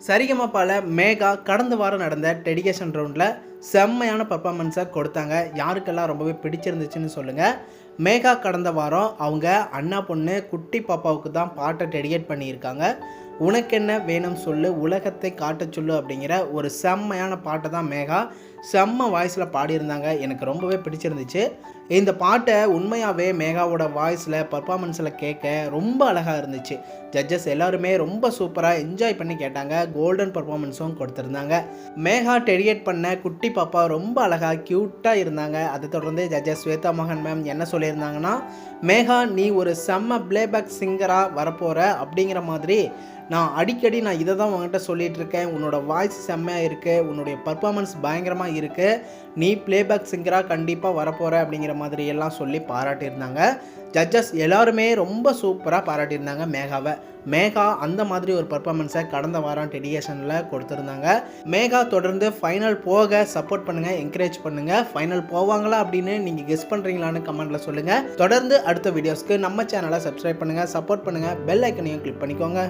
சரிகமபால மேகா கடந்த வாரம் நடந்த டெடிகேஷன் ரவுண்டில் செம்மையான பர்ஃபார்மன்ஸை கொடுத்தாங்க. யாருக்கெல்லாம் ரொம்பவே பிடிச்சிருந்துச்சுன்னு சொல்லுங்கள். மேகா கடந்த வாரம் அவங்க அண்ணா பொண்ணு குட்டி பாப்பாவுக்கு தான் பாட்டை டெடிகேட் பண்ணியிருக்காங்க. உனக்கென்ன வேணும் சொல்லு உலகத்தை காட்ட சொல்லு அப்படிங்கிற ஒரு செம்மையான பாட்டை தான் மேகா செம்ம வாய்ஸில் பாடியிருந்தாங்க. எனக்கு ரொம்பவே பிடிச்சிருந்துச்சு. இந்த பாட்டை உண்மையாகவே மேகாவோட வாய்ஸில் பர்ஃபார்மன்ஸில் கேட்க ரொம்ப அழகாக இருந்துச்சு. ஜட்ஜஸ் எல்லாருமே ரொம்ப சூப்பராக என்ஜாய் பண்ணி கேட்டாங்க. கோல்டன் பர்ஃபார்மன்ஸும் கொடுத்துருந்தாங்க. மேகா டெடிகேட் பண்ண குட்டி பாப்பா ரொம்ப அழகாக க்யூட்டாக இருந்தாங்க. அதை தொடர்ந்து ஜட்ஜஸ் ஸ்வேதா மோகன் மேம் என்ன சொல்லியிருந்தாங்கன்னா, மேகா நீ ஒரு செம்ம பிளேபேக் சிங்கராக வரப்போகிற அப்படிங்கிற மாதிரி நான் அடிக்கடி இதை தான் உங்கள்கிட்ட சொல்லிகிட்டு இருக்கேன். உன்னோட வாய்ஸ் செம்மையாக இருக்குது, உன்னுடைய பர்ஃபார்மன்ஸ் பயங்கரமாக இருக்குது, நீ பிளேபேக் சிங்கராக கண்டிப்பாக வரப்போகிற அப்படிங்கிற மாதிரி எல்லாம் சொல்லி பாராட்டியிருந்தாங்க. ஜட்ஜஸ் எல்லாருமே ரொம்ப சூப்பராக பாராட்டியிருந்தாங்க மேகாவை. மேகா அந்த மாதிரி ஒரு பர்ஃபார்மன்ஸை கடந்த வாரம் டெடிகேஷனில் கொடுத்துருந்தாங்க. மேகா தொடர்ந்து ஃபைனல் போக சப்போர்ட் பண்ணுங்கள், என்கரேஜ் பண்ணுங்கள். ஃபைனல் போவாங்களா அப்படின்னு நீங்கள் கெஸ் பண்ணுறீங்களான்னு கமெண்ட்டில் சொல்லுங்கள். தொடர்ந்து அடுத்த வீடியோஸ்க்கு நம்ம சேனலை சப்ஸ்கிரைப் பண்ணுங்கள், சப்போர்ட் பண்ணுங்கள், பெல் ஐக்கனையும் கிளிக் பண்ணிக்கோங்க.